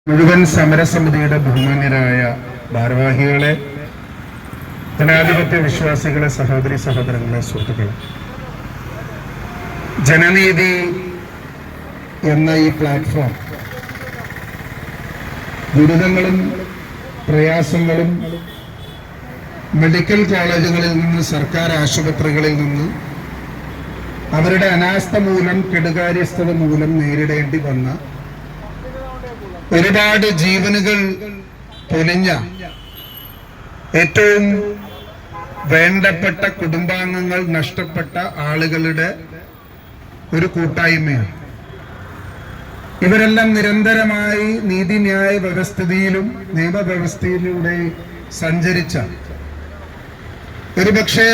മുഴുവൻ സമരസമിതിയുടെ ബഹുമാന്യരായ ഭാരവാഹികളെ, ജനാധിപത്യ വിശ്വാസികളെ, സഹോദരി സഹോദരങ്ങളെ, സുഹൃത്തുക്കളെ, ജനനീതി എന്ന ഈ പ്ലാറ്റ്ഫോം ദുരിതങ്ങളും പ്രയാസങ്ങളും മെഡിക്കൽ കോളേജുകളിൽ നിന്ന്, സർക്കാർ ആശുപത്രികളിൽ നിന്ന് അവരുടെ അനാസ്ഥ മൂലം, കെടുകാര്യസ്ഥത മൂലം നേരിടേണ്ടി വന്ന ഒരുപാട് ജീവനുകൾ പൊലിഞ്ഞ, ഏറ്റവും വേണ്ടപ്പെട്ട കുടുംബാംഗങ്ങൾ നഷ്ടപ്പെട്ട ആളുകളുടെ ഒരു കൂട്ടായ്മയാണ്. ഇവരെല്ലാം നിരന്തരമായി നീതിന്യായ വ്യവസ്ഥിതിയിലും നിയമവ്യവസ്ഥയിലൂടെ സഞ്ചരിച്ച, ഒരുപക്ഷെ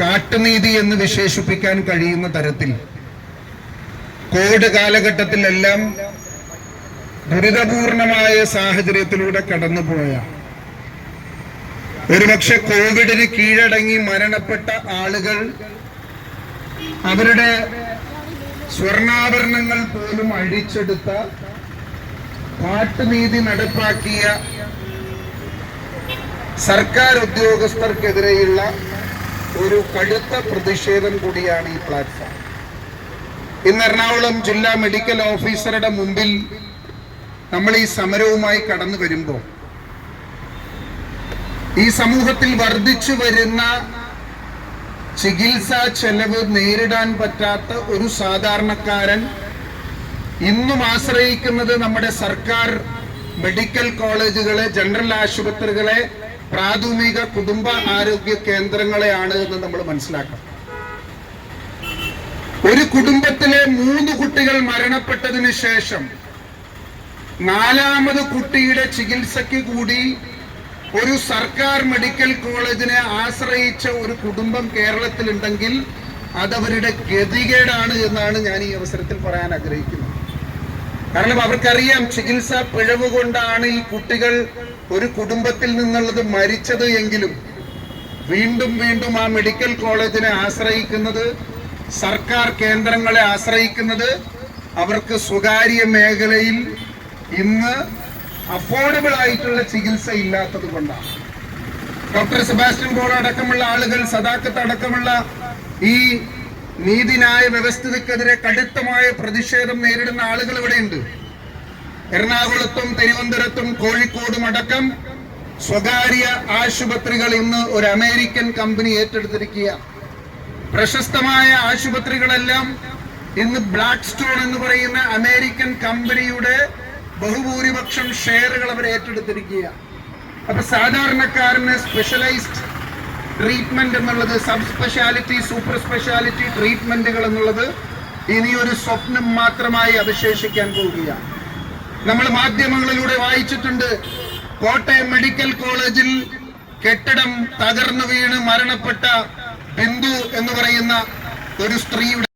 കാട്ടുനീതി എന്ന് വിശേഷിപ്പിക്കാൻ കഴിയുന്ന തരത്തിൽ കോവിഡ് കാലഘട്ടത്തിലെല്ലാം ദുരിതപൂർണമായ സാഹചര്യത്തിലൂടെ കടന്നുപോയ, ഒരുപക്ഷെ കോവിഡിന് കീഴടങ്ങി മരണപ്പെട്ട ആളുകൾ അവരുടെ സ്വർണ്ണാഭരണങ്ങൾ പോലും അഴിച്ചെടുത്ത, കാട്ടുനീതി നടപ്പാക്കിയ സർക്കാർ ഉദ്യോഗസ്ഥർക്കെതിരെയുള്ള ഒരു കടുത്ത പ്രതിഷേധം കൂടിയാണ് ഈ പ്ലാറ്റ്ഫോം. ഇന്ന് എറണാകുളം ജില്ലാ മെഡിക്കൽ ഓഫീസറുടെ മുമ്പിൽ നമ്മൾ ഈ സമരവുമായി കടന്നു വരുമ്പോൾ, ഈ സമൂഹത്തിൽ വർദ്ധിച്ചു വരുന്ന ചികിത്സാ ചെലവ് നേരിടാൻ പറ്റാത്ത ഒരു സാധാരണക്കാരൻ ഇന്നും ആശ്രയിക്കുന്നത് നമ്മുടെ സർക്കാർ മെഡിക്കൽ കോളേജുകളെ, ജനറൽ ആശുപത്രികളെ, പ്രാഥമിക കുടുംബ ആരോഗ്യ കേന്ദ്രങ്ങളെയാണ് എന്ന് നമ്മൾ മനസ്സിലാക്കണം. ഒരു കുടുംബത്തിലെ 3 കുട്ടികൾ മരണപ്പെട്ടതിന് ശേഷം 4ാമത് കുട്ടിയുടെ ചികിത്സയ്ക്ക് കൂടി ഒരു സർക്കാർ മെഡിക്കൽ കോളേജിനെ ആശ്രയിച്ച ഒരു കുടുംബം കേരളത്തിലുണ്ടെങ്കിൽ അതവരുടെ ഗതികേടാണ് എന്നാണ് ഞാൻ ഈ അവസരത്തിൽ പറയാൻ ആഗ്രഹിക്കുന്നത്. കാരണം അവർക്കറിയാം, ചികിത്സാ പിഴവ് കൊണ്ടാണ് ഈ കുട്ടികൾ ഒരു കുടുംബത്തിൽ നിന്നുള്ളത് മരിച്ചത് എങ്കിലും വീണ്ടും വീണ്ടും ആ മെഡിക്കൽ കോളേജിനെ ആശ്രയിക്കുന്നത്, സർക്കാർ കേന്ദ്രങ്ങളെ ആശ്രയിക്കുന്നത് അവർക്ക് സ്വകാര്യ മേഖലയിൽ ഇന്ന് അഫോർഡബിൾ ആയിട്ടുള്ള ചികിത്സ ഇല്ലാത്തത് കൊണ്ടാണ്. ഡോക്ടർ സെബാസ്റ്റ്യൻ പോൾ അടക്കമുള്ള ആളുകൾ, സദാക്കത്ത് അടക്കമുള്ള ഈ നീതിന്യായ വ്യവസ്ഥിതിക്കെതിരെ കടുത്തമായ പ്രതിഷേധം നേരിടുന്ന ആളുകൾ ഇവിടെയുണ്ട്. എറണാകുളത്തും തിരുവനന്തപുരത്തും കോഴിക്കോടും അടക്കം സ്വകാര്യ ആശുപത്രികൾ ഇന്ന് ഒരു അമേരിക്കൻ കമ്പനി ഏറ്റെടുത്തിരിക്കുക. പ്രശസ്തമായ ആശുപത്രികളെല്ലാം ഇന്ന് ബ്ലാക്ക് സ്റ്റോൺ എന്ന് പറയുന്ന അമേരിക്കൻ കമ്പനിയുടെ ബഹുഭൂരിപക്ഷം ഷെയറുകൾ അവർ ഏറ്റെടുത്തിരിക്കുക. അപ്പൊ സാധാരണക്കാരന് സ്പെഷ്യലൈസ്ഡ് ട്രീറ്റ്മെന്റ് എന്നുള്ളത്, സബ് സ്പെഷ്യാലിറ്റി, സൂപ്പർ സ്പെഷ്യാലിറ്റി ട്രീറ്റ്മെന്റുകൾ എന്നുള്ളത് ഇനിയൊരു സ്വപ്നം മാത്രമായി അവശേഷിക്കാൻ പോവുകയാണ്. നമ്മൾ മാധ്യമങ്ങളിലൂടെ വായിച്ചിട്ടുണ്ട്, കോട്ടയം മെഡിക്കൽ കോളേജിൽ കെട്ടിടം തകർന്നു വീണ് മരണപ്പെട്ട ബിന്ദു എന്ന് പറയുന്ന ഒരു സ്ത്രീയുടെ